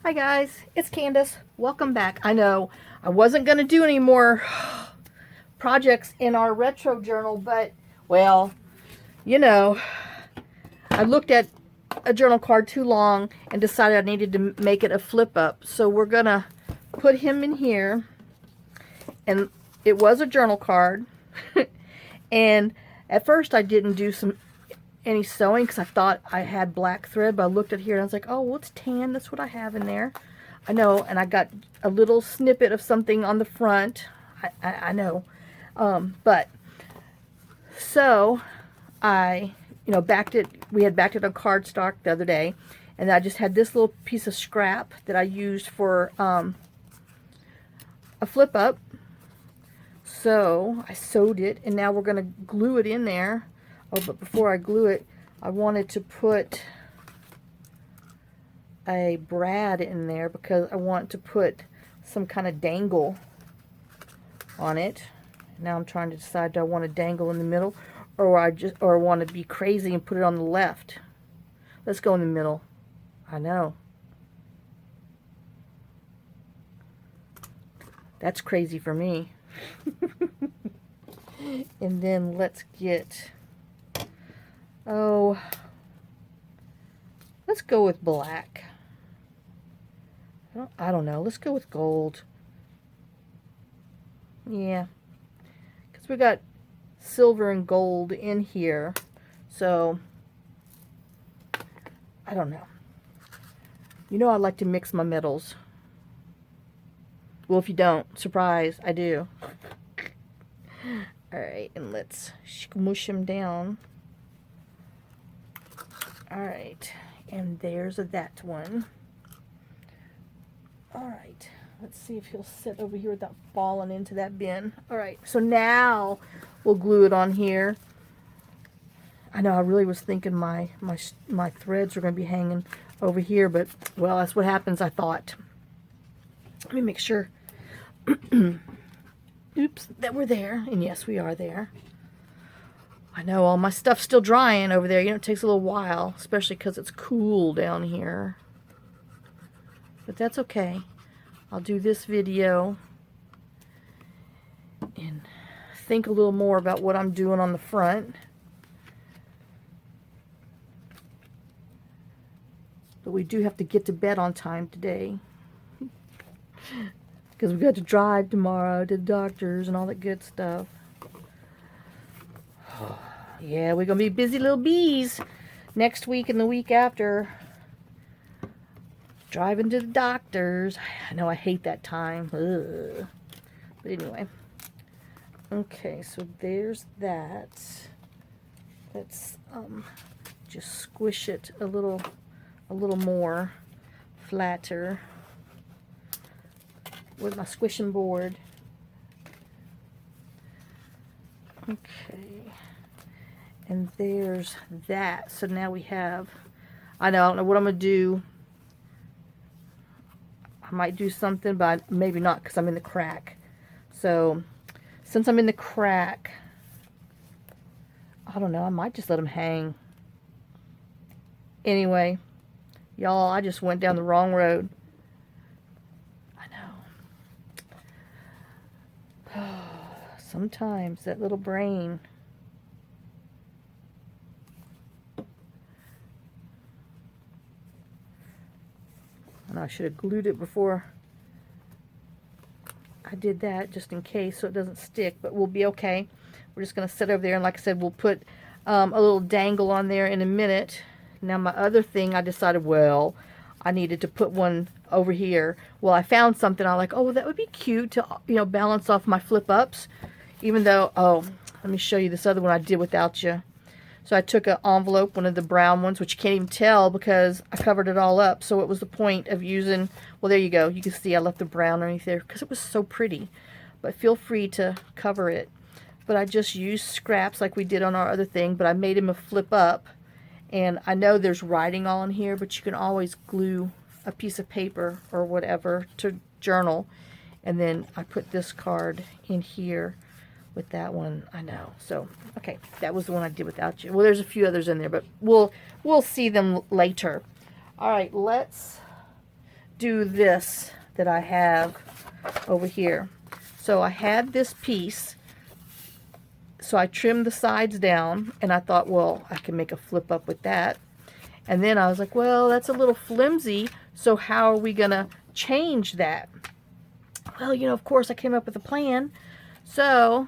Hi guys, it's Candace. Welcome back. I know I wasn't going to do any more projects in our retro journal, but, well, you know, I looked at a journal card too long and decided I needed to make it a flip up. So we're going to put him in here, and it was a journal card. And at first I didn't do any sewing because I thought I had black thread, but I looked at here and I was like, oh, well, it's tan. That's what I have in there. I know, and I got a little snippet of something on the front. I know. But, so, I, backed it. We had backed it on cardstock the other day, and I just had this little piece of scrap that I used for a flip up. So, I sewed it, and now we're going to glue it in there. Oh, but before I glue it, I wanted to put a brad in there because I want to put some kind of dangle on it. Now I'm trying to decide, do I want a dangle in the middle, or want to be crazy and put it on the left? Let's go in the middle. I know. That's crazy for me. And then let's get, let's go with black. I don't know. Let's go with gold. Yeah. Because we got silver and gold in here. So, I don't know. You know I like to mix my metals. Well, if you don't, surprise, I do. Alright, and let's smush them down. Alright, and there's that one. Alright, let's see if he'll sit over here without falling into that bin. Alright, so now we'll glue it on here. I know I really was thinking my threads were going to be hanging over here, but, well, that's what happens, I thought. Let me make sure. Oops, that we're there. And yes, we are there. I know all my stuff's still drying over there. It takes a little while, especially because it's cool down here. But that's okay. I'll do this video and think a little more about what I'm doing on the front. But we do have to get to bed on time today. Because we've got to drive tomorrow to the doctors and all that good stuff. Yeah, we're going to be busy little bees next week and the week after. Driving to the doctors. I know I hate that time. Ugh. But anyway. Okay, so there's that. Let's just squish it a little more flatter with my squishing board. Okay. And there's that. So now we have, I don't know what I'm going to do. I might do something, but maybe not because I'm in the crack. So, since I'm in the crack, I don't know, I might just let them hang. Anyway, y'all, I just went down the wrong road. Sometimes that little brain. And I should have glued it before I did that, just in case, so it doesn't stick, but we'll be okay. We're just going to sit over there, and like I said, we'll put a little dangle on there in a minute. Now my other thing, I decided, well, I needed to put one over here. Well, I found something. I like, oh, well, that would be cute to, balance off my flip ups. Even though, let me show you this other one I did without you. So I took an envelope, one of the brown ones, which you can't even tell because I covered it all up. So it was the point of using, well, there you go. You can see I left the brown underneath there because it was so pretty. But feel free to cover it. But I just used scraps like we did on our other thing, but I made him a flip up. And I know there's writing all in here, but you can always glue a piece of paper or whatever to journal. And then I put this card in here with that one. I know. So, okay, that was the one I did without you. Well, there's a few others in there, but we'll see them later. All right, let's do this that I have over here. So I had this piece, so I trimmed the sides down, and I thought, well, I can make a flip up with that. And then I was like, well, that's a little flimsy, so how are we gonna change that? Well, you know, of course I came up with a plan. So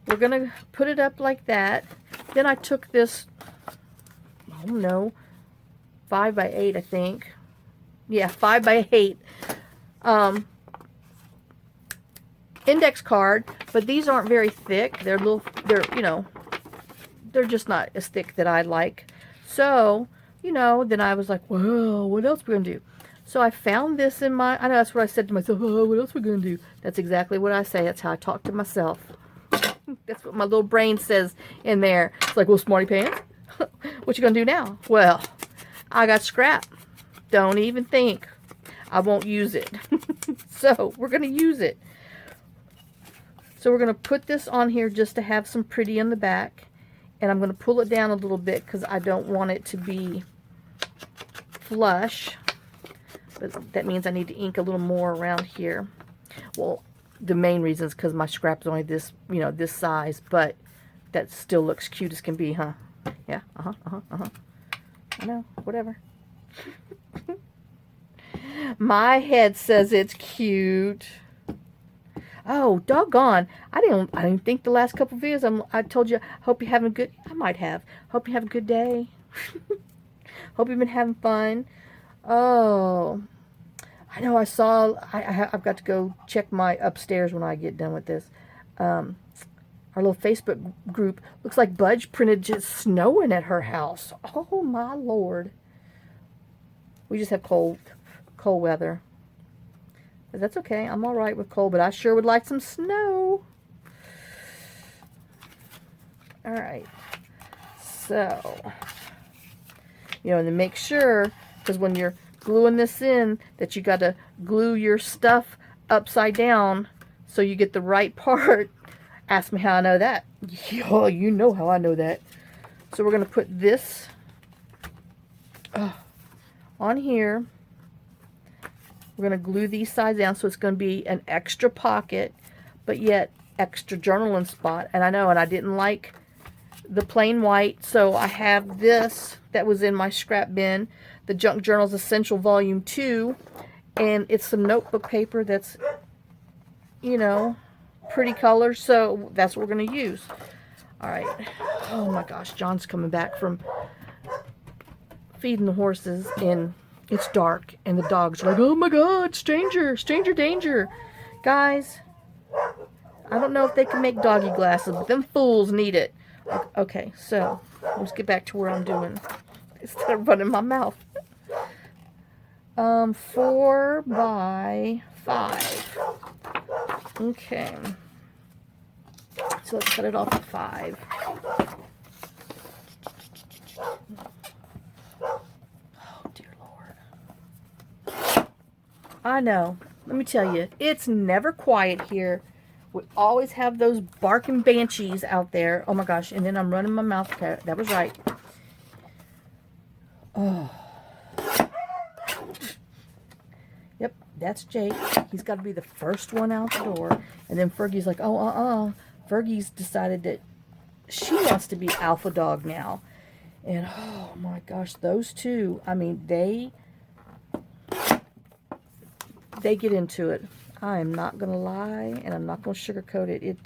we're gonna put it up like that. Then I took this, I don't know, 5 by 8, I think. Yeah, 5 by 8 index card, but these aren't very thick. They're you know, they're just not as thick that I like. So, you know, then I was like, well, what else are we gonna do? So I found this in my, I know that's what I said to myself, oh, what else are we gonna do? That's exactly what I say. That's how I talk to myself. That's what my little brain says in there. It's like, well, smarty pants, what you gonna do now? Well, I got scrap. Don't even think. I won't use it. So we're gonna use it. So we're gonna put this on here just to have some pretty in the back, and I'm gonna pull it down a little bit because I don't want it to be flush. But that means I need to ink a little more around here. Well, the main reason is because my scrap is only this, you know, this size, but that still looks cute as can be, huh? Yeah, I know, whatever. My head says it's cute. Oh, doggone. I didn't think the last couple of videos I told you, hope you're having a good, I might have. Hope you have a good day. Hope you've been having fun. Oh, I know I saw, I've got to go check my upstairs when I get done with this. Our little Facebook group, looks like Budge printed just snowing at her house. Oh my Lord. We just have cold weather. But that's okay. I'm all right with cold, but I sure would like some snow. All right. So, you know, and then make sure, because when you're gluing this in, that you got to glue your stuff upside down so you get the right part. Ask me how I know that. Oh, you know how I know that. So we're going to put this on here. We're going to glue these sides down so it's going to be an extra pocket, but yet extra journaling spot. And I know, and I didn't like the plain white, so I have this that was in my scrap bin, the Junk Journals Essential Volume 2, and it's some notebook paper that's, you know, pretty colors, so that's what we're going to use. All right. Oh my gosh, John's coming back from feeding the horses, and it's dark, and the dogs are like, oh my God, stranger danger. Guys, I don't know if they can make doggy glasses, but them fools need it. Okay, so let's get back to where I'm doing instead of running my mouth. 4 by 5. Okay. So let's cut it off at 5. Oh, dear Lord. I know. Let me tell you, it's never quiet here. We always have those barking banshees out there. Oh my gosh, and then I'm running my mouth. Okay, that was right. Oh. Yep, that's Jake. He's got to be the first one out the door. And then Fergie's like, oh, Fergie's decided that she wants to be alpha dog now. And oh my gosh, those two, I mean, they get into it. I am not going to lie, and I'm not going to sugarcoat it.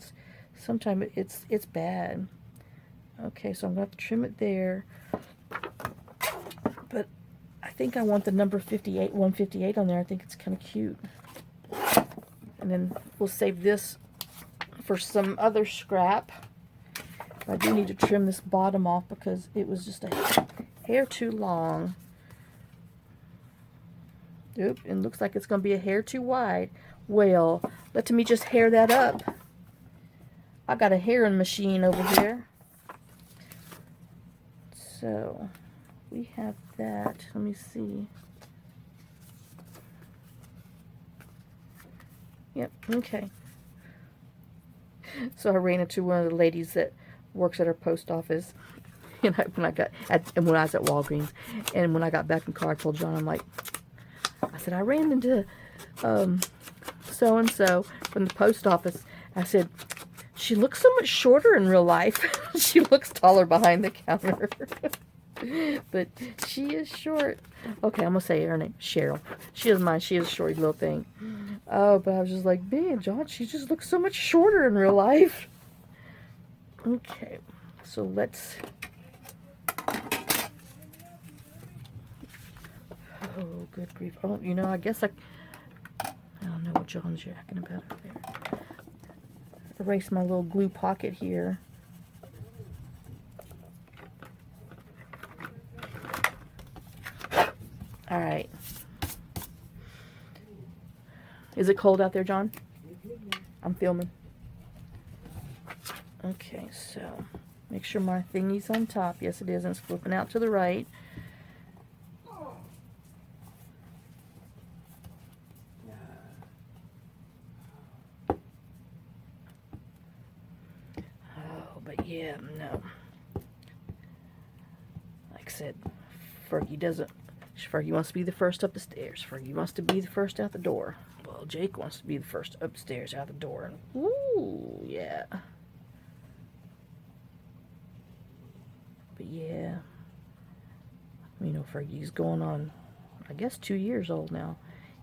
Sometimes it's bad. Okay, so I'm going to have to trim it there. But I think I want the number 158 on there. I think it's kind of cute. And then we'll save this for some other scrap. I do need to trim this bottom off because it was just a hair too long. Oop, it looks like it's going to be a hair too wide. Well, let me just hair that up. I got a hairing machine over here. So, we have that. Let me see. Yep, okay. So I ran into one of the ladies that works at our post office. And when I was at Walgreens, and when I got back in the car, I told John, I'm like, I said, I ran into so-and-so from the post office. I said, she looks so much shorter in real life. She looks taller behind the counter. But she is short. Okay, I'm going to say her name, Cheryl. She is mine. She is a short little thing. Oh, but I was just like, man, John, she just looks so much shorter in real life. Okay, so let's... Oh, good grief. Oh, you know, I guess I don't know what John's yakking about over there. Erase my little glue pocket here. All right. Is it cold out there, John? I'm filming. Okay, so make sure my thingy's on top. Yes, it is, and it's flipping out to the right. Oh, but yeah, no. Like I said, Fergie wants to be the first up the stairs. Fergie wants to be the first out the door. Well, Jake wants to be the first upstairs out the door. Ooh, yeah. But yeah, you know, Fergie's going on, I guess, 2 years old now.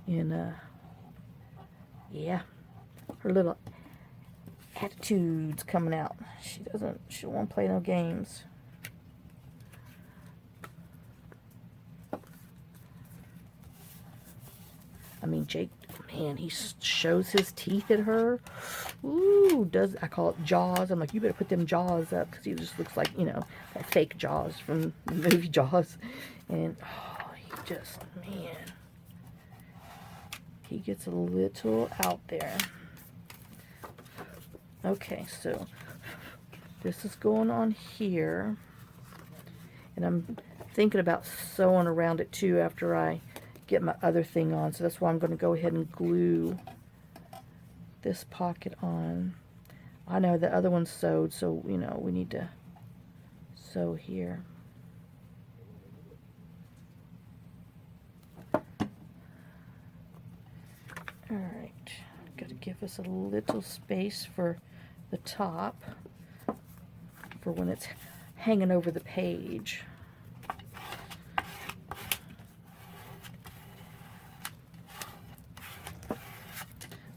And, yeah, her little attitude's coming out. She don't want to play no games. I mean, Jake, man, he shows his teeth at her. Ooh, I call it jaws. I'm like, you better put them jaws up, because he just looks like, you know, like fake Jaws from the movie Jaws. And, oh, he just, man, he gets a little out there. Okay, so this is going on here. And I'm thinking about sewing around it, too, after I get my other thing on, so that's why I'm going to go ahead and glue this pocket on. I know the other one's sewed, so you know we need to sew here. Alright, got to give us a little space for the top for when it's hanging over the page.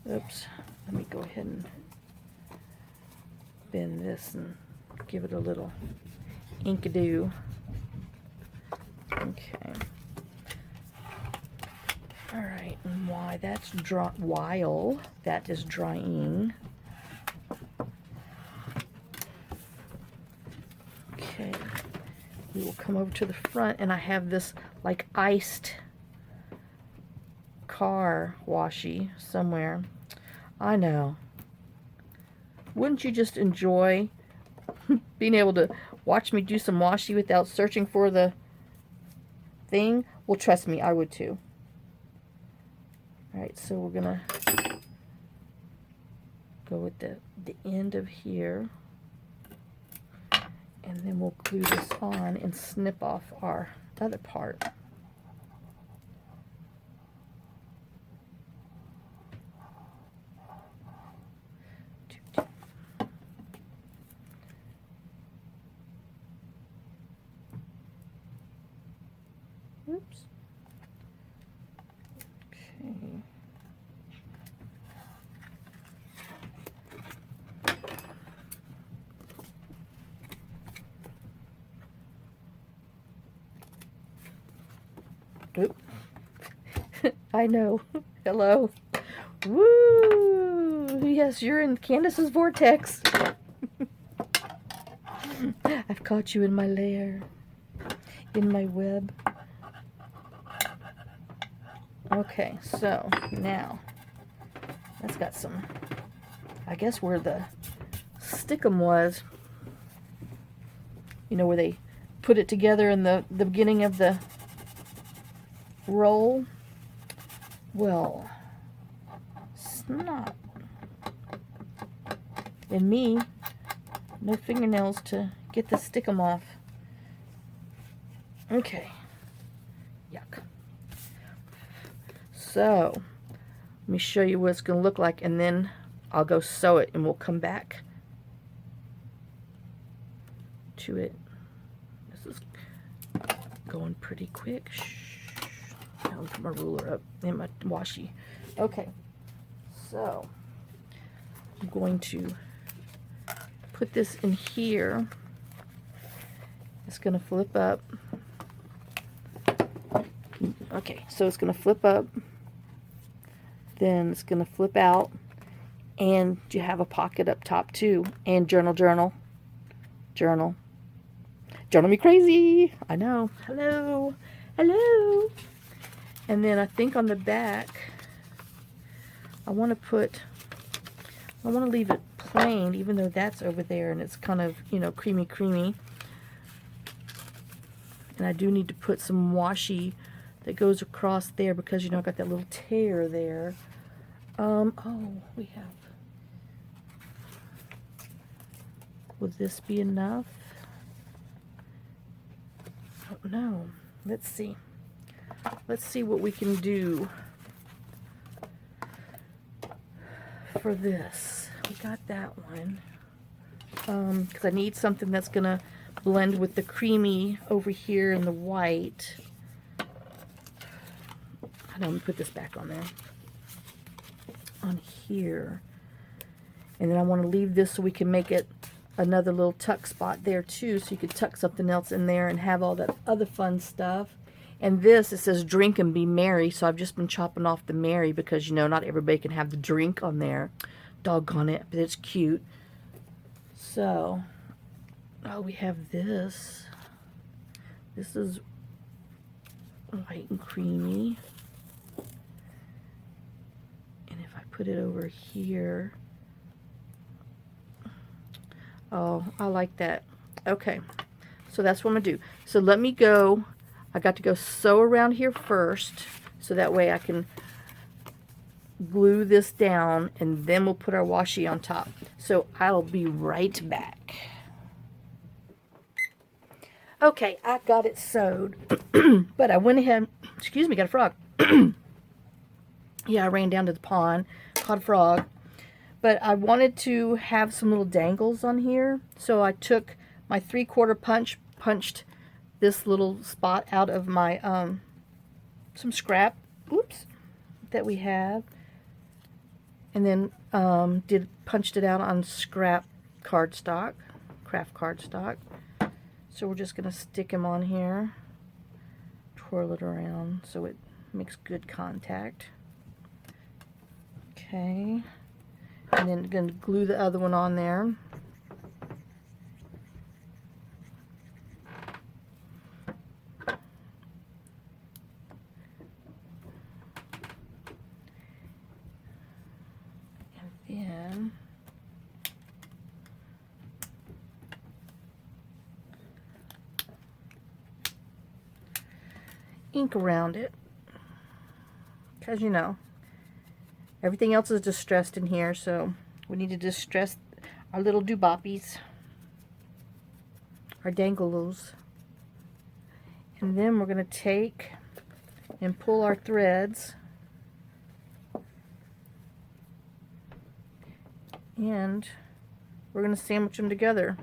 Oops, let me go ahead and bend this and give it a little inkadoo. Okay. Alright, and while that is drying. Okay. We will come over to the front, and I have this like iced car washi somewhere. I know. Wouldn't you just enjoy being able to watch me do some washi without searching for the thing? Well, trust me, I would too. Alright, so we're gonna go with the end of here, and then we'll glue this on and snip off our other part. Oops. Okay. Oop. I know. Hello. Woo! Yes, you're in Candace's vortex. I've caught you in my lair, in my web. Okay, so now that's got some, I guess where the stickum was, you know, where they put it together in the beginning of the roll. Well, snot. And me, no fingernails to get the stickum off. Okay. Yuck. So let me show you what it's going to look like, and then I'll go sew it and we'll come back to it. This is going pretty quick. Shh. I'll put my ruler up and my washi. Okay, so I'm going to put this in here. It's going to flip up. Okay, so it's going to flip up, then it's going to flip out, and you have a pocket up top too, and journal me crazy. I know. Hello, hello. And then I think on the back, I want to leave it plain, even though that's over there and it's kind of, you know, creamy. And I do need to put some washi that goes across there because, you know, I got that little tear there. Oh, we have. Would this be enough? I don't know. Let's see. Let's see what we can do for this. We got that one. Because I need something that's going to blend with the creamy over here and the white. Let me put this back on there. On here. And then I want to leave this so we can make it another little tuck spot there too, so you could tuck something else in there and have all that other fun stuff. And this, it says drink and be merry, so I've just been chopping off the merry because, you know, not everybody can have the drink on there. Doggone it, but it's cute. So, oh, we have this. This is white and creamy. And if I put it over here, oh, I like that. Okay, so that's what I'm gonna do. So let me go. I got to go sew around here first, so that way I can glue this down, and then we'll put our washi on top. So I'll be right back. Okay, I got it sewed, but I went ahead, excuse me, got a frog. Yeah, I ran down to the pond, caught a frog. But I wanted to have some little dangles on here, so I took my 3/4 punch, punched this little spot out of my some scrap, oops, that we have, and then punched it out on scrap cardstock, craft cardstock. So we're just gonna stick them on here, twirl it around so it makes good contact. Okay. And then going to glue the other one on there. And then ink around it, because, you know, everything else is distressed in here, so we need to distress our little duboppies, our dangles. And then we're going to take and pull our threads and we're going to sandwich them together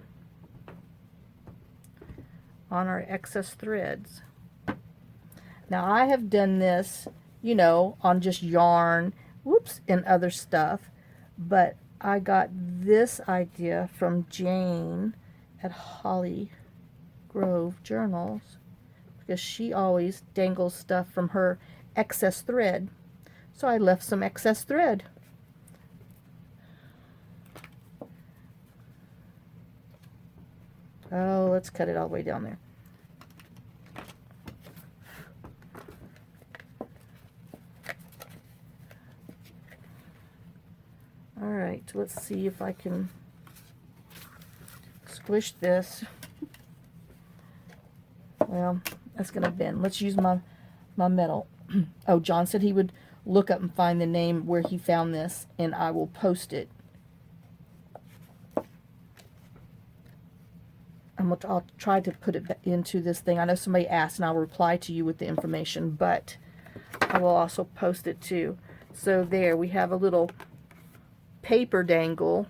on our excess threads. Now I have done this, you know, on just yarn, whoops, and other stuff, but I got this idea from Jane at Holly Grove Journals because she always dangles stuff from her excess thread, so I left some excess thread. Oh, let's cut it all the way down there. Alright, let's see if I can squish this. Well, that's going to bend. Let's use my metal. Oh, John said he would look up and find the name where he found this, and I will post it. I'll try to put it into this thing. I know somebody asked, and I'll reply to you with the information, but I will also post it too. So there, we have a little paper dangle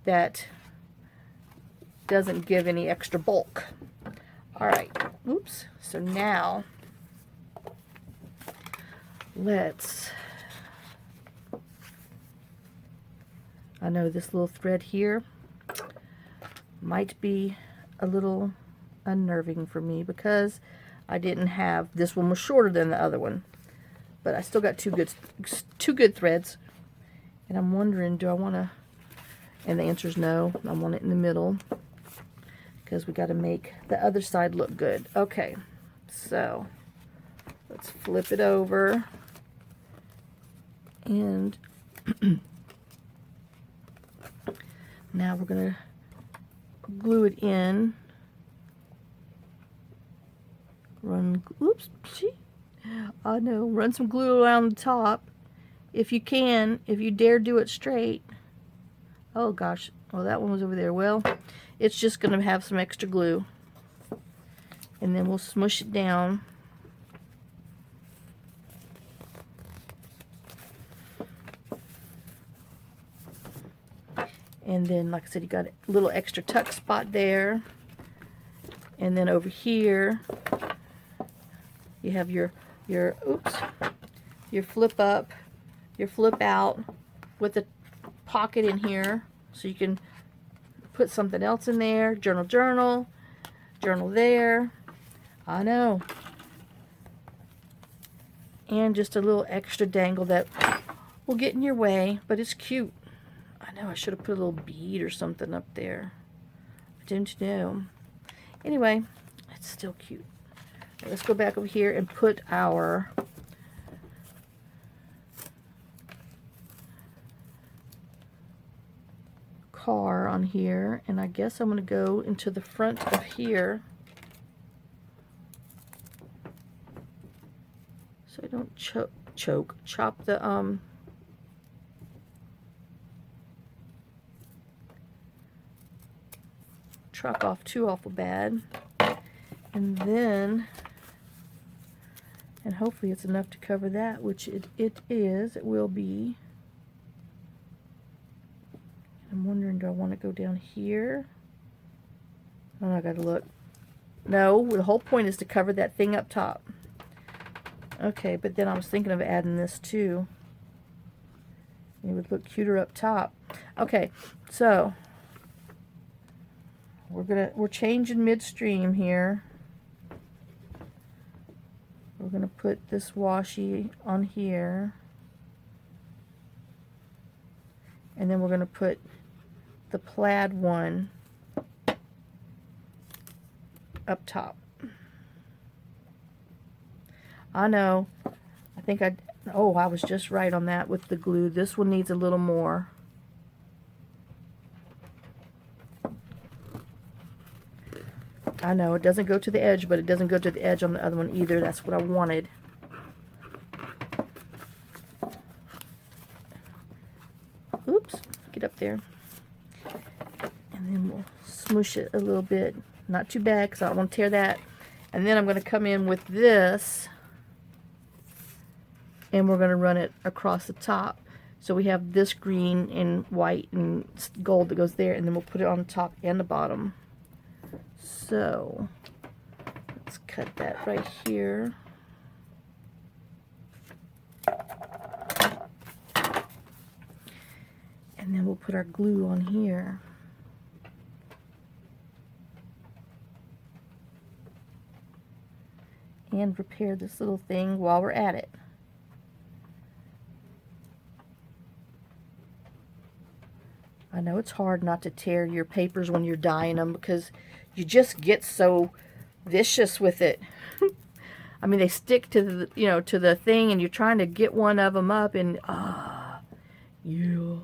that doesn't give any extra bulk. Alright, oops. So now, let's, I know this little thread here might be a little unnerving for me because I didn't have, this one was shorter than the other one, but I still got two good threads, and I'm wondering, do I want to, and the answer is no, I want it in the middle because we got to make the other side look good. Okay, so let's flip it over, and now we're going to glue it in. Run, oops, oh no, run some glue around the top. If you can, if you dare do it straight. Oh gosh, well that one was over there. Well, it's just going to have some extra glue. And then we'll smush it down. And then, like I said, you got a little extra tuck spot there. And then over here, you have your oops, your flip up, your flip out with a pocket in here, so you can put something else in there. Journal there. I know. And just a little extra dangle that will get in your way, but it's cute. I know I should have put a little bead or something up there. I didn't know. Anyway, it's still cute. Let's go back over here and put our car on here, and I guess I'm going to go into the front of here so I don't chop the truck off too awful bad. And then, and hopefully it's enough to cover that, which it is. It will be. I'm wondering, do I want to go down here? Oh, I gotta look. No, the whole point is to cover that thing up top. Okay, but then I was thinking of adding this too. It would look cuter up top. Okay, so we're changing midstream here. We're gonna put this washi on here, and then we're gonna put the plaid one up top. I know, I think I was just right on that with the glue. This one needs a little more. I know it doesn't go to the edge, but it doesn't go to the edge on the other one either. That's what I wanted. Oops, get up there. And then we'll smoosh it a little bit. Not too bad, because I don't want to tear that. And then I'm going to come in with this, and we're going to run it across the top. So we have this green and white and gold that goes there, and then we'll put it on the top and the bottom. So let's cut that right here. And then we'll put our glue on here. And repair this little thing while we're at it. I know it's hard not to tear your papers when you're dyeing them because you just get so vicious with it. I mean, they stick to the, to the thing, and you're trying to get one of them up, and yeah.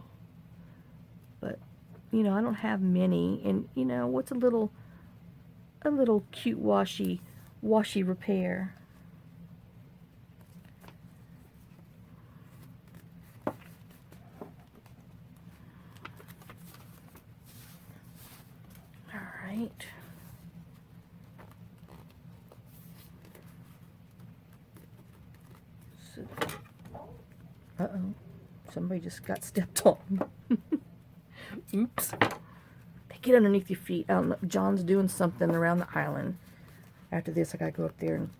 But I don't have many, and what's a little cute washi repair. All right. Uh-oh. Somebody just got stepped on. Oops. They get underneath your feet. I don't know. John's doing something around the island. After this, I gotta go up there and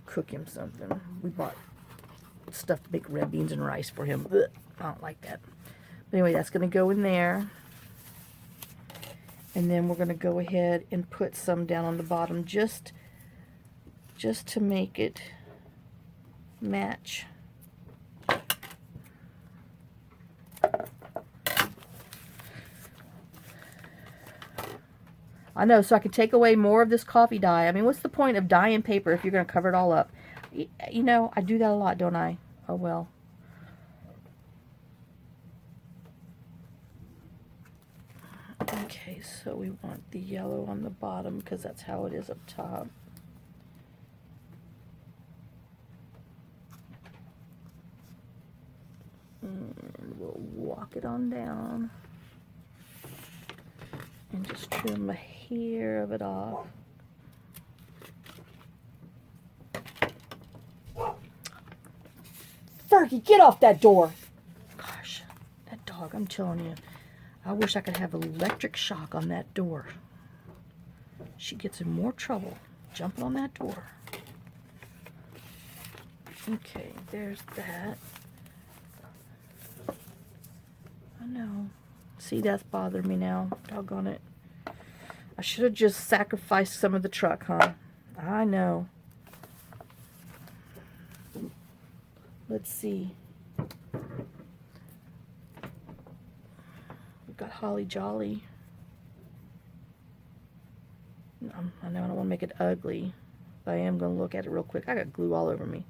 cook him something. We bought stuff to make red beans and rice for him. Ugh, I don't like that. But anyway, that's gonna go in there. And then we're gonna go ahead and put some down on the bottom just to make it match. I know, so I could take away more of this coffee dye. I mean, what's the point of dyeing paper if you're going to cover it all up? You know, I do that a lot, don't I? Oh, well. Okay, so we want the yellow on the bottom because that's how it is up top. And we'll walk it on down. And just trim a hair of it off. Fergie, get off that door! Gosh, that dog, I'm telling you. I wish I could have electric shock on that door. She gets in more trouble jumping on that door. Okay, there's that. I know. See, that's bothering me now. Doggone it. I should have just sacrificed some of the truck, huh? I know. Let's see. We've got Holly Jolly. I know I don't want to make it ugly, but I am going to look at it real quick. I got glue all over me.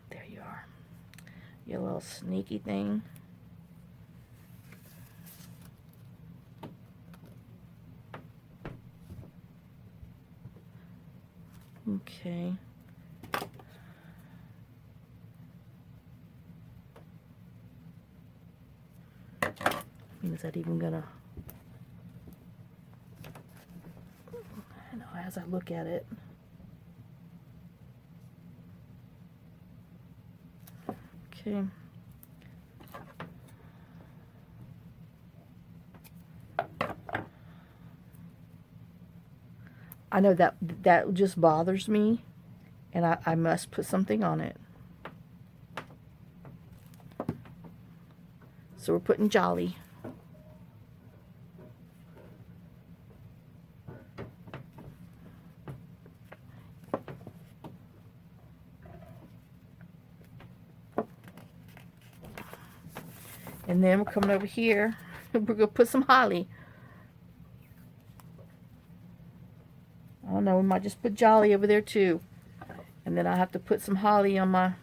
There you are. You little sneaky thing. Okay. I mean, is that even gonna... I know, as I look at it. Okay. I know that just bothers me, and I must put something on it. So we're putting Jolly. And then we're coming over here. We're going to put some Holly. I don't know, we might just put Jolly over there too. And then I'll have to put some Holly on my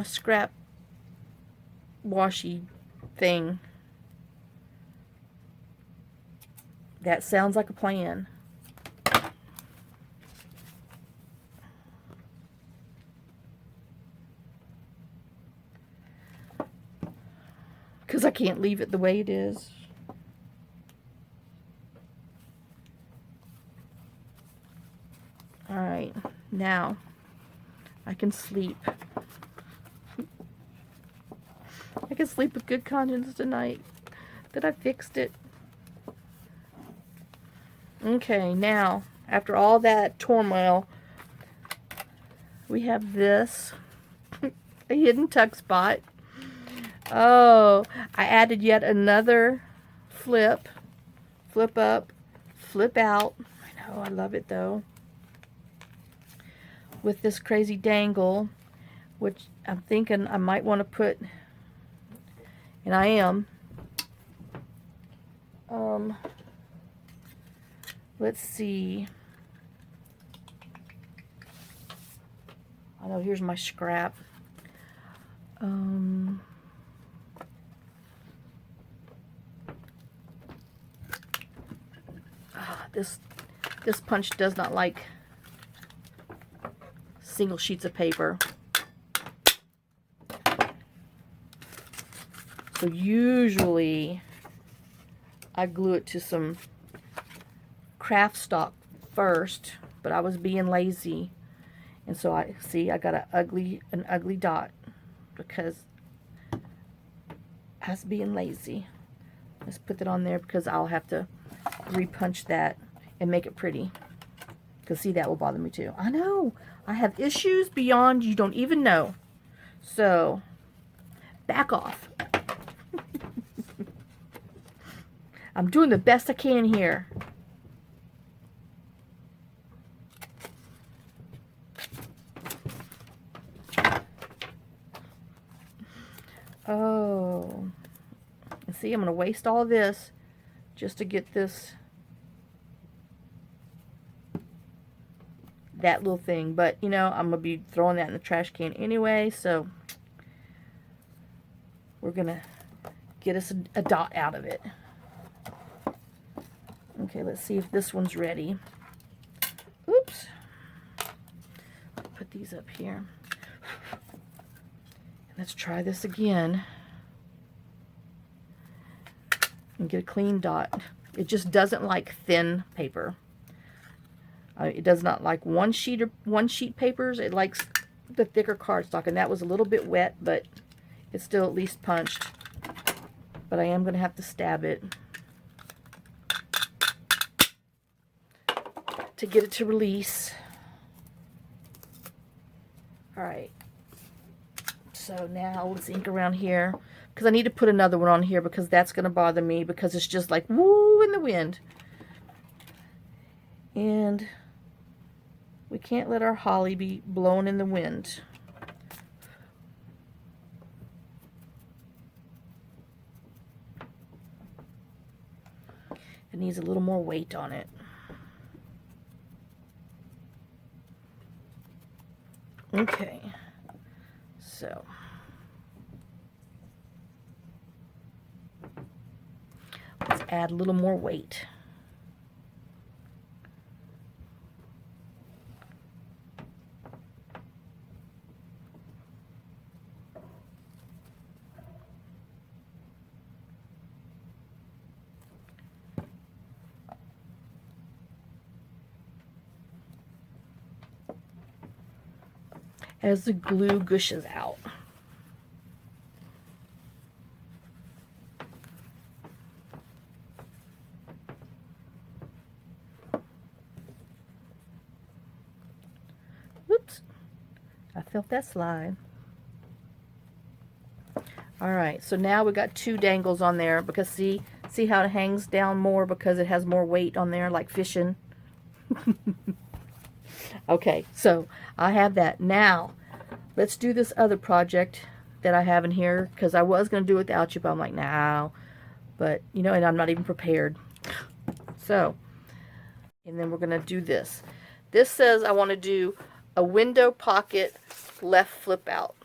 scrap washy thing. That sounds like a plan. Because I can't leave it the way it is. Alright, now I can sleep. I can sleep with good conscience tonight that I fixed it. Okay, now, after all that turmoil, we have this, a hidden tuck spot. Oh, I added yet another flip up, flip out. I know, I love it though. With this crazy dangle, which I'm thinking I might want to put, and I am. Let's see. I know, here's my scrap. This punch does not like single sheets of paper. So usually I glue it to some craft stock first, but I was being lazy And so I see I got an ugly dot because I was being lazy. Let's put that on there because I'll have to repunch that and make it pretty. Because see, that will bother me too. I know. I have issues beyond you don't even know. So, back off. I'm doing the best I can here. Oh. And see, I'm going to waste all this just to get this, that little thing. But, you know, I'm going to be throwing that in the trash can anyway, so we're going to get us a dot out of it. Okay, let's see if this one's ready. Oops. Put these up here. Let's try this again and get a clean dot. It just doesn't like thin paper. It does not like one sheet papers. It likes the thicker cardstock, and that was a little bit wet, but it's still at least punched. But I am going to have to stab it to get it to release. All right. So now let's ink around here, because I need to put another one on here because that's going to bother me because it's just like woo in the wind. And we can't let our holly be blown in the wind. It needs a little more weight on it. Okay. So let's add a little more weight. As the glue gushes out. Whoops. I felt that slide. Alright, so now we got two dangles on there because see how it hangs down more because it has more weight on there like fishing. Okay, so I have that. Now, let's do this other project that I have in here because I was going to do it without you, but I'm like, no. But, you know, and I'm not even prepared. So, and then we're going to do this. This says I want to do a window pocket left flip out.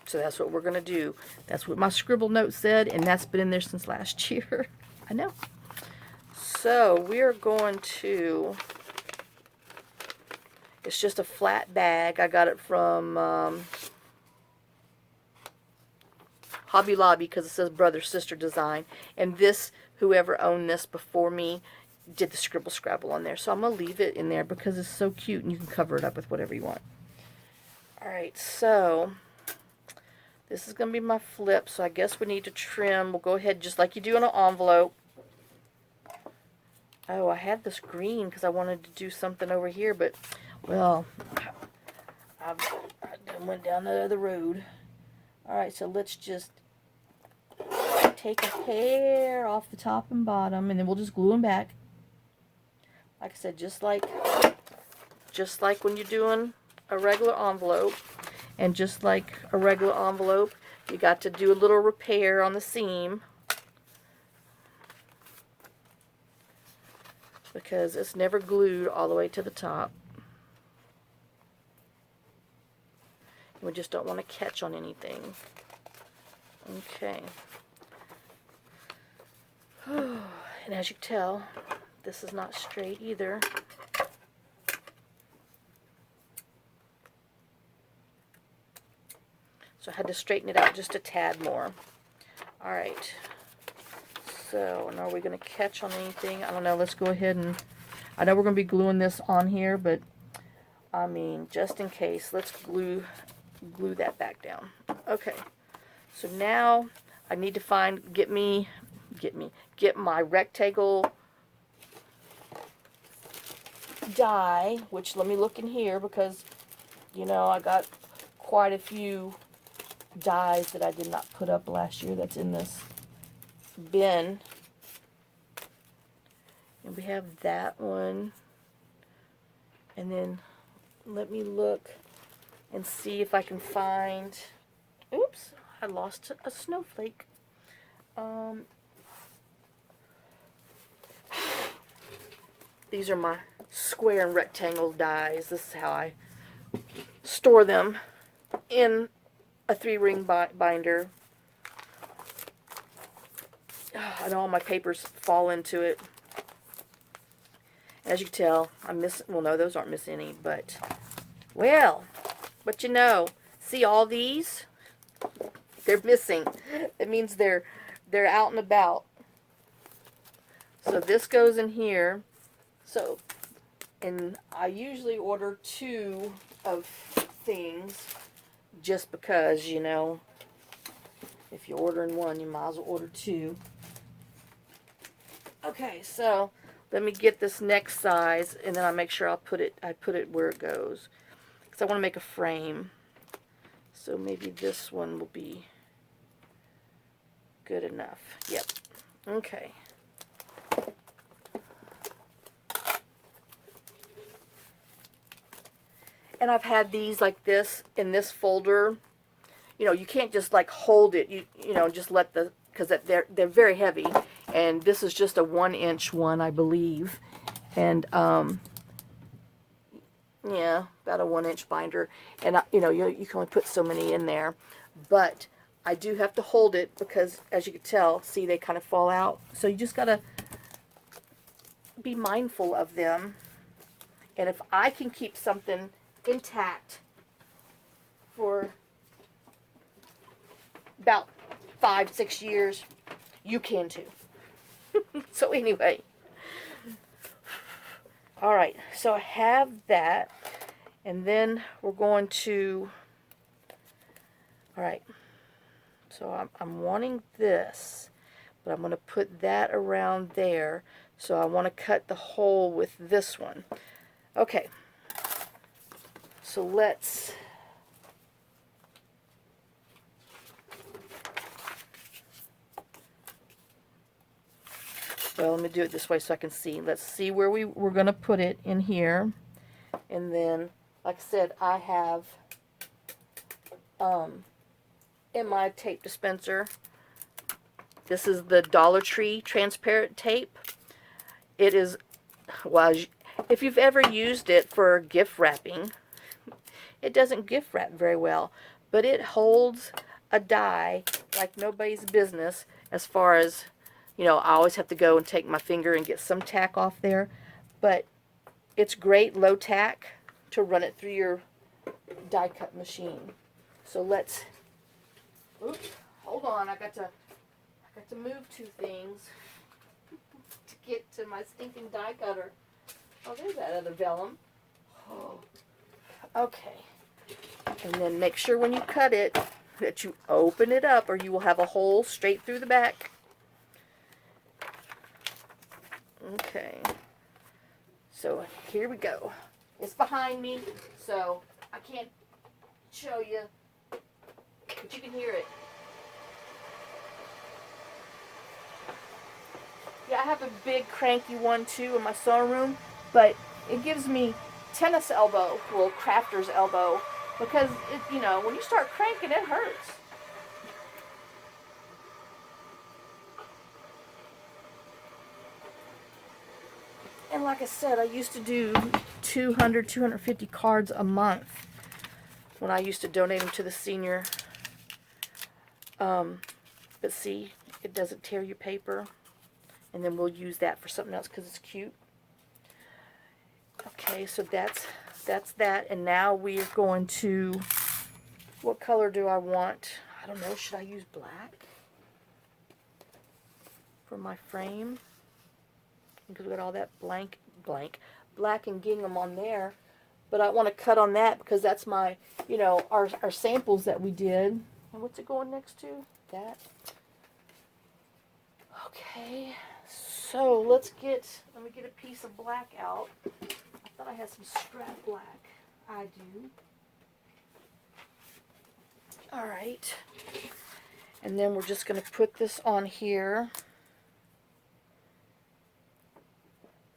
So that's what we're going to do. That's what my scribble note said, and that's been in there since last year. I know. So we're going to, it's just a flat bag. I got it from Hobby Lobby because it says brother sister design. And this, whoever owned this before me, did the scribble scrabble on there. So I'm going to leave it in there because it's so cute and you can cover it up with whatever you want. Alright, so this is going to be my flip, so I guess we need to trim. We'll go ahead just like you do in an envelope. Oh, I had this green because I wanted to do something over here, but, well, I went down the other road. Alright, so let's just take a hair off the top and bottom, and then we'll just glue them back. Like I said, just like when you're doing a regular envelope, and just like a regular envelope, you got to do a little repair on the seam because it's never glued all the way to the top. We just don't want to catch on anything. Okay. And as you can tell, this is not straight either. So I had to straighten it out just a tad more. Alright. So, now are we going to catch on anything? I don't know. Let's go ahead and, I know we're going to be gluing this on here, but I mean, just in case. Let's glue that back down. Okay. So now I need to get my rectangle die, which let me look in here because, you know, I got quite a few dies that I did not put up last year that's in this bin. And we have that one. And then let me look and see if I can find, oops, I lost a snowflake. These are my square and rectangle dies. This is how I store them in a 3-ring binder. And all my papers fall into it. As you can tell, I'm missing, well, no, those aren't missing any, but, well, but you know, see all these? They're missing. It means they're out and about. So this goes in here. So, and I usually order 2 of things just because, you know, if you're ordering 1, you might as well order 2. Okay, so let me get this next size, and then I make sure I put it where it goes, because I want to make a frame. So maybe this one will be good enough. Yep. Okay. And I've had these like this in this folder. You know, you can't just like hold it. You know, just let the, because they're very heavy. And this is just a 1-inch one, I believe. And yeah, about a 1-inch binder. And you know, you can only put so many in there. But I do have to hold it because, as you can tell, see, they kind of fall out. So you just gotta be mindful of them. And if I can keep something intact for about 5-6 years, you can too. So anyway, all right, so I have that, and then we're going to, all right, so I'm wanting this, but I'm going to put that around there. So I want to cut the hole with this one. Okay, so let's, well, let me do it this way so I can see. Let's see where we're going to put it in here. And then, like I said, I have in my tape dispenser, this is the Dollar Tree transparent tape. It is, well, if you've ever used it for gift wrapping, it doesn't gift wrap very well, but it holds a die like nobody's business. As far as, you know, I always have to go and take my finger and get some tack off there, but it's great low tack to run it through your die cut machine. So let's, oops, hold on, I got to move 2 things to get to my stinking die cutter. Oh, there's that other vellum. Oh. Okay. And then make sure when you cut it that you open it up, or you will have a hole straight through the back. Okay. So here we go. It's behind me, so I can't show you, but you can hear it. Yeah, I have a big cranky one too in my sewing room, but it gives me tennis elbow, well, crafter's elbow, because it, you know, when you start cranking, it hurts. And like I said, I used to do 200, 250 cards a month when I used to donate them to the senior. But see, it doesn't tear your paper. And then we'll use that for something else because it's cute. Okay, so that's that. And now we are going to, what color do I want? I don't know, should I use black for my frame? Because we got all that black and gingham on there. But I want to cut on that because that's my, you know, our samples that we did. And what's it going next to? That. Okay, so let me get a piece of black out. I thought I had some scrap black. I do. All right. And then we're just going to put this on here.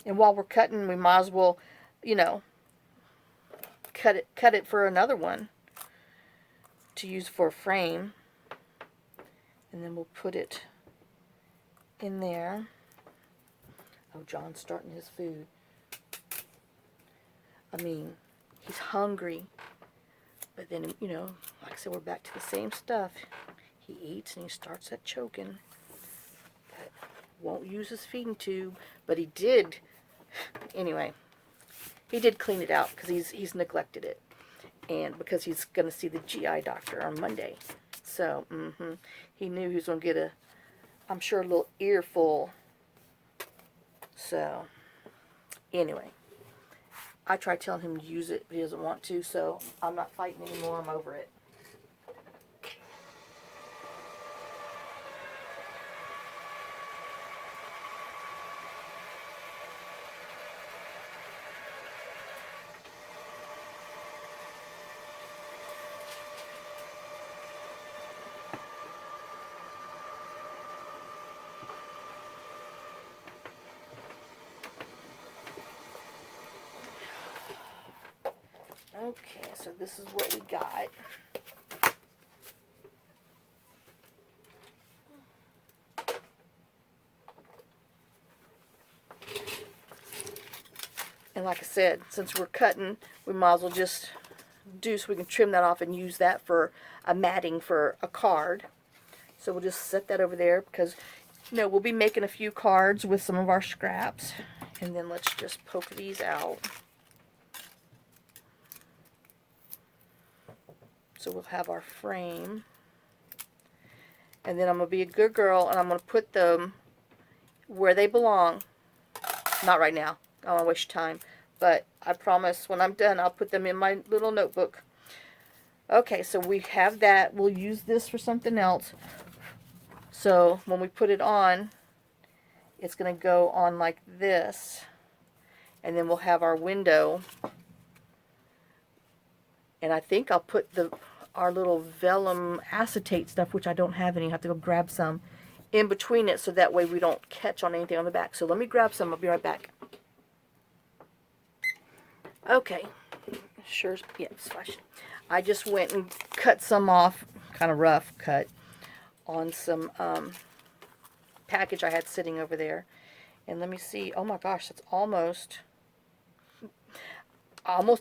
And while we're cutting, we might as well, you know, cut it for another one to use for a frame. And then we'll put it in there. Oh, John's starting his food. I mean, he's hungry. But then, you know, like I said, we're back to the same stuff. He eats and he starts at choking. But won't use his feeding tube. But he did, anyway, he did clean it out because he's neglected it. And because he's going to see the GI doctor on Monday. So, he knew he was going to get I'm sure, a little earful. So, anyway, I tried telling him to use it, but he doesn't want to, so I'm not fighting anymore. I'm over it. Okay, so this is what we got. And like I said, since we're cutting, we might as well just do so we can trim that off and use that for a matting for a card. So we'll just set that over there because, you know, we'll be making a few cards with some of our scraps. And then let's just poke these out. So we'll have our frame. And then I'm going to be a good girl and I'm going to put them where they belong. Not right now. I don't want to waste your time. But I promise when I'm done, I'll put them in my little notebook. Okay, so we have that. We'll use this for something else. So when we put it on, it's going to go on like this. And then we'll have our window. And I think I'll put our little vellum acetate stuff, which I don't have any. I have to go grab some in between it so that way we don't catch on anything on the back. So let me grab some. I'll be right back. Okay. Sure. Yeah, flash. I just went and cut some off, kind of rough cut, on some package I had sitting over there. And let me see. Oh my gosh, that's almost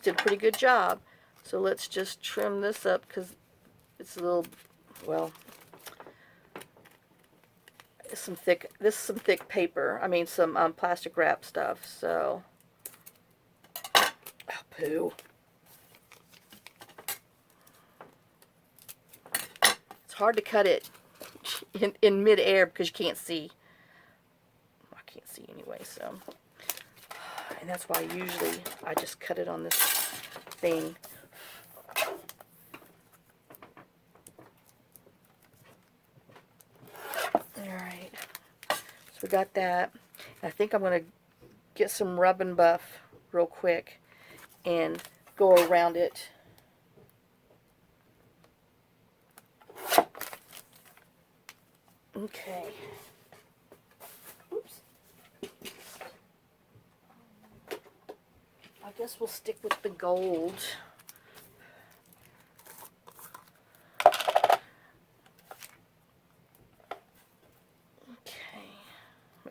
did a pretty good job. So let's just trim this up because it's a little, well, this is some thick paper. I mean, some plastic wrap stuff. So, oh, poo. It's hard to cut it in mid-air because you can't see. I can't see anyway, so. And that's why usually I just cut it on this thing. Alright, so we got that. And I think I'm going to get some rub and buff real quick and go around it. Okay. Oops. I guess we'll stick with the gold.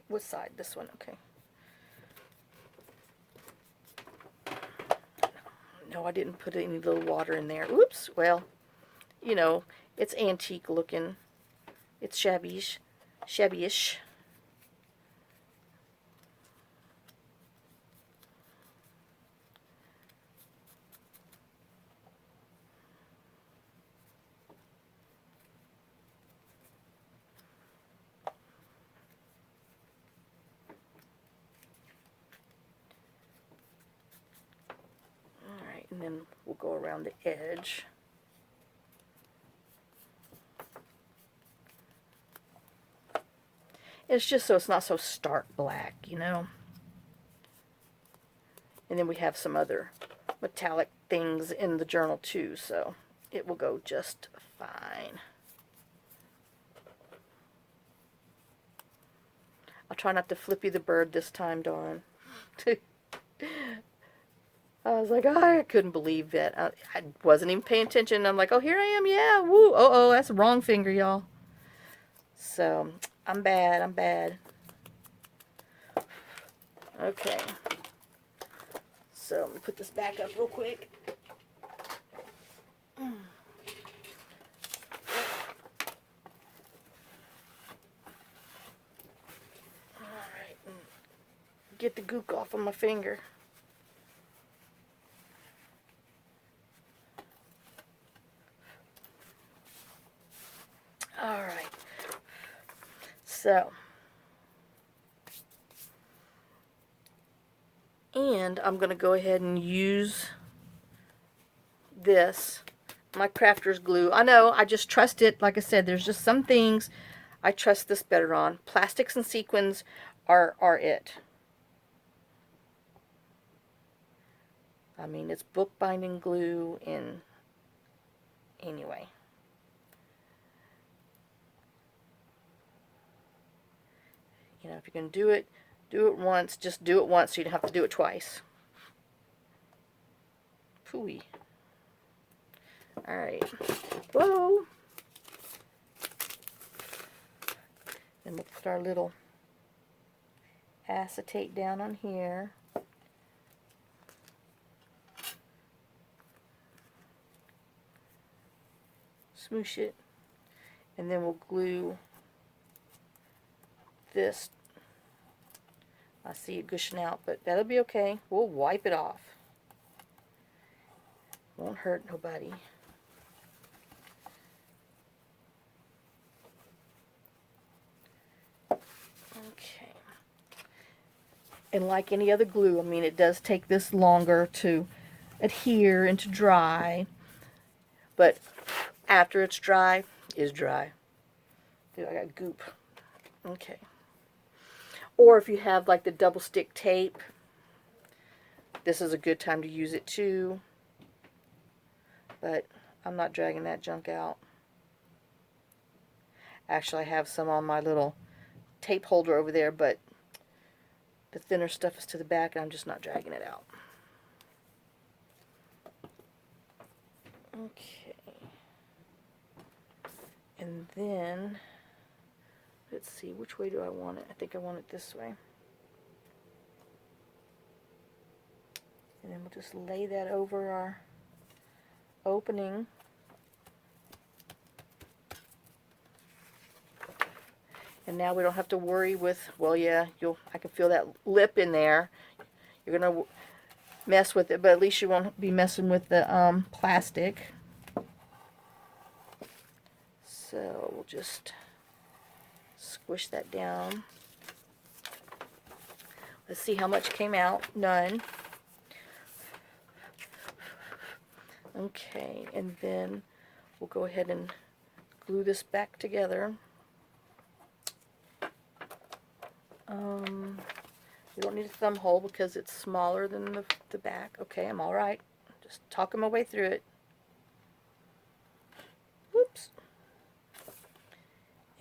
What side? This one, okay. No, I didn't put any little water in there. Oops, well, you know, it's antique looking. It's shabby-ish. Shabby-ish. And then we'll go around the edge. It's just so it's not so stark black, you know. And then we have some other metallic things in the journal too, so it will go just fine. I'll try not to flip you the bird this time, Dawn. I was like, oh, I couldn't believe it. I wasn't even paying attention. I'm like, oh, here I am, yeah, woo. Oh, that's the wrong finger, y'all. So, I'm bad, I'm bad. Okay. So, let me put this back up real quick. Alright. Get the gook off of my finger. Alright. So. And I'm going to go ahead and use this, my crafter's glue. I know, I just trust it. Like I said, there's just some things I trust this better on. Plastics and sequins are it. I mean, it's bookbinding glue in anyway. You know, if you're going to do it once. Just do it once so you don't have to do it twice. Pooey. Alright. Whoa! Then we'll put our little acetate down on here. Smoosh it. And then we'll glue this. I see it gushing out, but that'll be okay. We'll wipe it off. Won't hurt nobody. Okay. And like any other glue, I mean, it does take this longer to adhere and to dry. But after it's dry, it's dry. Dude, I got goop. Okay. Or if you have like the double stick tape, this is a good time to use it too. But I'm not dragging that junk out. Actually, I have some on my little tape holder over there, but the thinner stuff is to the back and I'm just not dragging it out. Okay. And then, let's see, which way do I want it? I think I want it this way. And then we'll just lay that over our opening. And now we don't have to worry with, well, yeah, I can feel that lip in there. You're going to mess with it, but at least you won't be messing with the plastic. So we'll just squish that down. Let's see how much came out. None. Okay, and then we'll go ahead and glue this back together. You don't need a thumb hole because it's smaller than the back. Okay, I'm all right. Just talking my way through it. Whoops.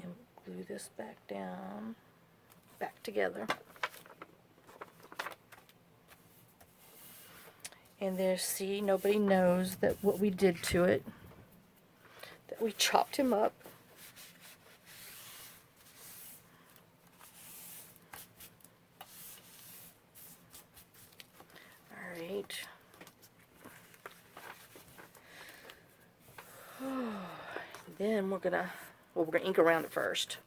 And glue this back down, back together. And there's, see, nobody knows that what we did to it, that we chopped him up. Alright. Then we're gonna ink around it first.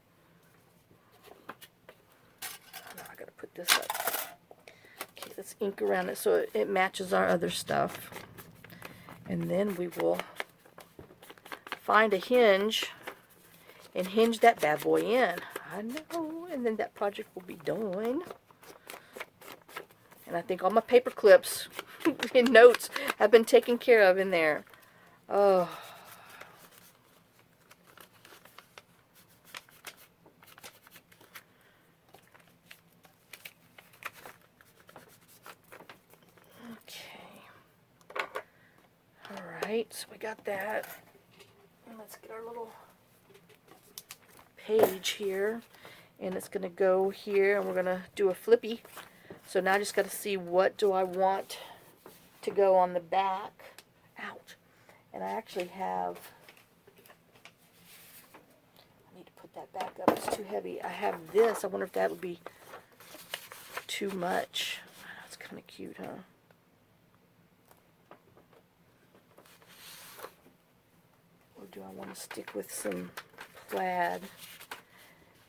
Now I gotta put this up. Okay, let's ink around it so it matches our other stuff. And then we will find a hinge and hinge that bad boy in. I know, and then that project will be done. And I think all my paper clips notes have been taken care of in there. Oh. Okay. Alright, so we got that. And let's get our little page here. And it's going to go here, and we're going to do a flippy. So now I just got to see what do I want to go on the back. Ouch. And I actually have, I need to put that back up, it's too heavy. I have this, I wonder if that would be too much. That's kind of cute, huh? Or do I want to stick with some plaid?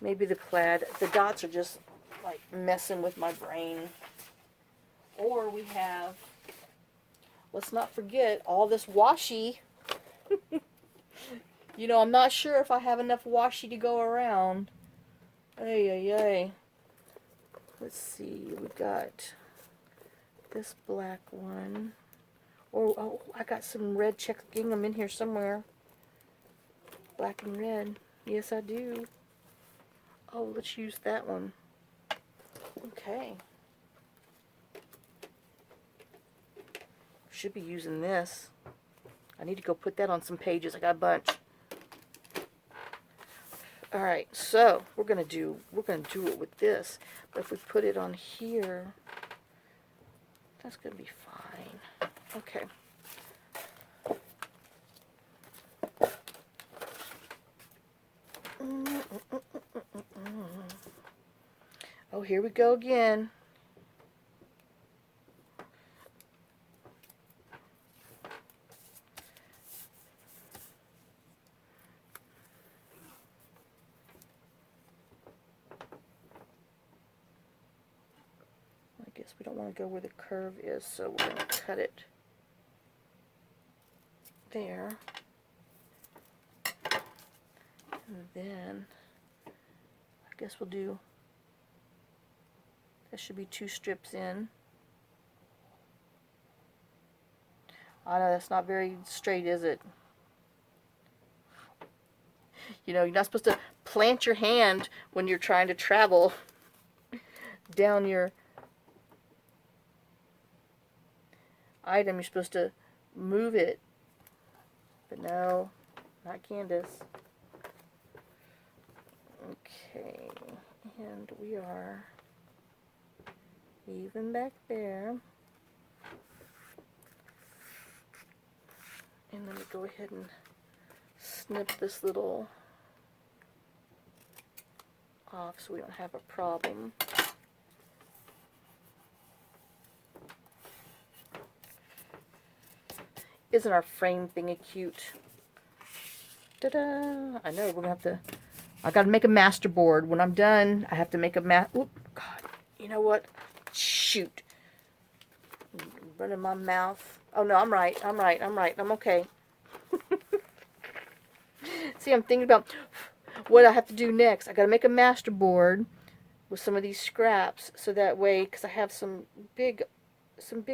Maybe the plaid. The dots are just like messing with my brain. Or we have, let's not forget all this washi. You know, I'm not sure if I have enough washi to go around. Ay, ay, ay. Let's see, we got this black one. Oh, I got some red check gingham in here somewhere. Black and red. Yes, I do. Oh, let's use that one. Okay. Should be using this. I need to go put that on some pages. I got a bunch. Alright, so we're gonna do it with this. But if we put it on here, that's gonna be fine. Okay. Oh, here we go again. I guess we don't want to go where the curve is, so we're going to cut it there. And then I guess we'll do, that should be 2 strips in. I know that's not very straight, is it? You know, you're not supposed to plant your hand when you're trying to travel down your item. You're supposed to move it. But no, not Candace. Okay, and we are even back there. And let me go ahead and snip this little off so we don't have a problem. Isn't our frame thingy cute? Ta-da! I know, we're gonna have to, I gotta make a master board. When I'm done, I have to make a oop, God, you know what? Shoot. Running my mouth. Oh no, I'm right, I'm okay. See, I'm thinking about what I have to do next. I gotta make a master board with some of these scraps, so that way, because I have some big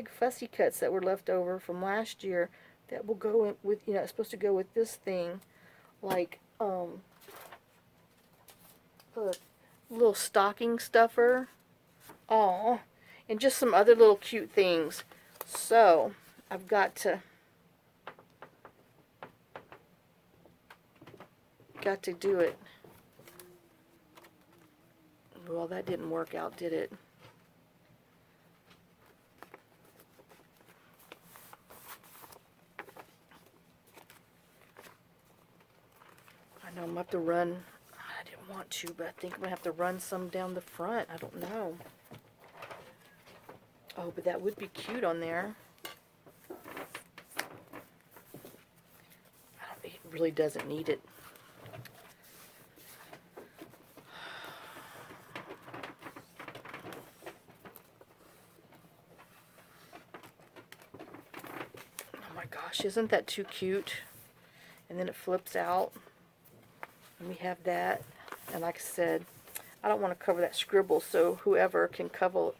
fussy cuts that were left over from last year that will go in with, you know, it's supposed to go with this thing, like a little stocking stuffer. Oh, and just some other little cute things. So I've got to do it. Well, that didn't work out, did it? I know I'm going to have to run. I didn't want to, but I think I'm going to have to run some down the front. I don't know. Oh, but that would be cute on there. It really doesn't need it. Oh my gosh, isn't that too cute? And then it flips out. And we have that. And like I said, I don't want to cover that scribble, so whoever can cover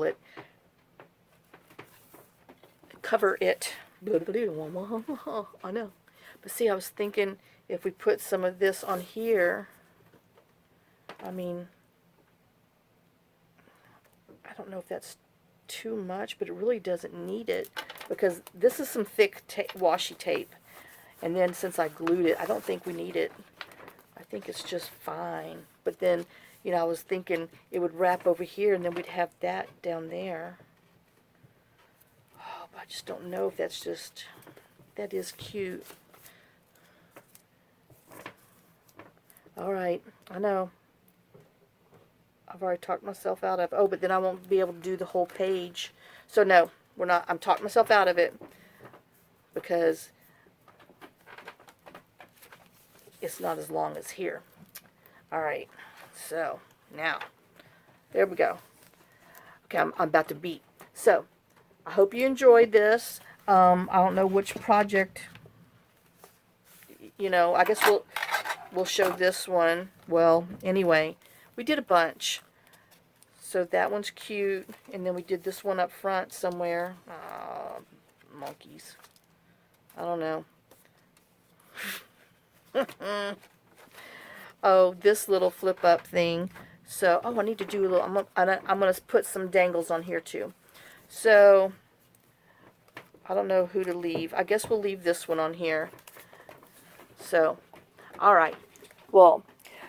it. cover it. I know. But see, I was thinking if we put some of this on here, I mean, I don't know if that's too much, but it really doesn't need it, because this is some thick washi tape. And then since I glued it, I don't think we need it. I think it's just fine. But then, you know, I was thinking it would wrap over here and then we'd have that down there. Oh, but I just don't know if that's just, that is cute. Alright, I know. I've already talked myself out of, oh, but then I won't be able to do the whole page. So no, we're not, I'm talking myself out of it because it's not as long as here. Alright, so now, there we go. Okay, I'm about to beat. So, I hope you enjoyed this. I don't know which project, you know, I guess we'll show this one. Well, anyway, we did a bunch. So that one's cute, and then we did this one up front somewhere. Monkeys. I don't know. Oh, this little flip up thing. So, oh, I need to do a little, I'm going to put some dangles on here too. So, I don't know who to leave. I guess we'll leave this one on here. So, alright. Well,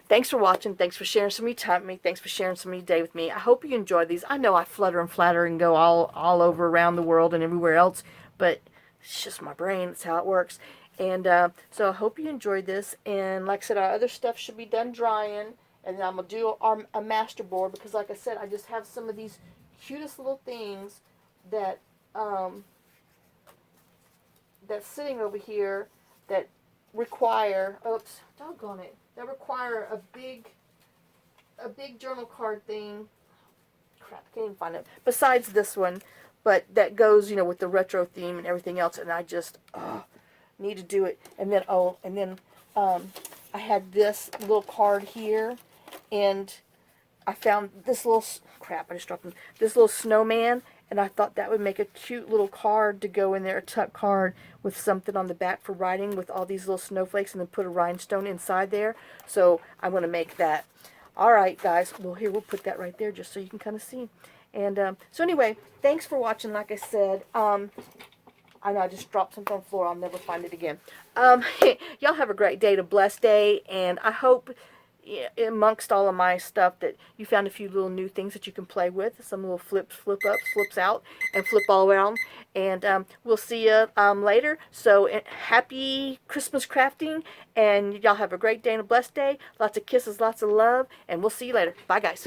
thanks for watching. Thanks for sharing some of your time with me. Thanks for sharing some of your day with me. I hope you enjoy these. I know I flutter and flatter and go all over around the world and everywhere else, but it's just my brain. It's how it works. And so I hope you enjoyed this. And like I said, our other stuff should be done drying. And then I'm going to do a master board because, like I said, I just have some of these cutest little things that that's sitting over here that require, oops, doggone it, that require a big journal card thing. Crap, I can't even find it. Besides this one, but that goes, you know, with the retro theme and everything else, and I just need to do it. And then I had this little card here, and I found this little crap. I just dropped them. This little snowman, and I thought that would make a cute little card to go in there, a tuck card with something on the back for writing with all these little snowflakes, and then put a rhinestone inside there. So I'm going to make that. Alright guys, well here, we'll put that right there just so you can kind of see. And so anyway, thanks for watching. Like I said, I know I just dropped something on the floor. I'll never find it again. Y'all have a great day, a blessed day, and I hope amongst all of my stuff that you found a few little new things that you can play with. Some little flips, flip up, flips out, and flip all around. And we'll see you later. So happy Christmas crafting, and y'all have a great day and a blessed day. Lots of kisses, lots of love, and we'll see you later. Bye, guys.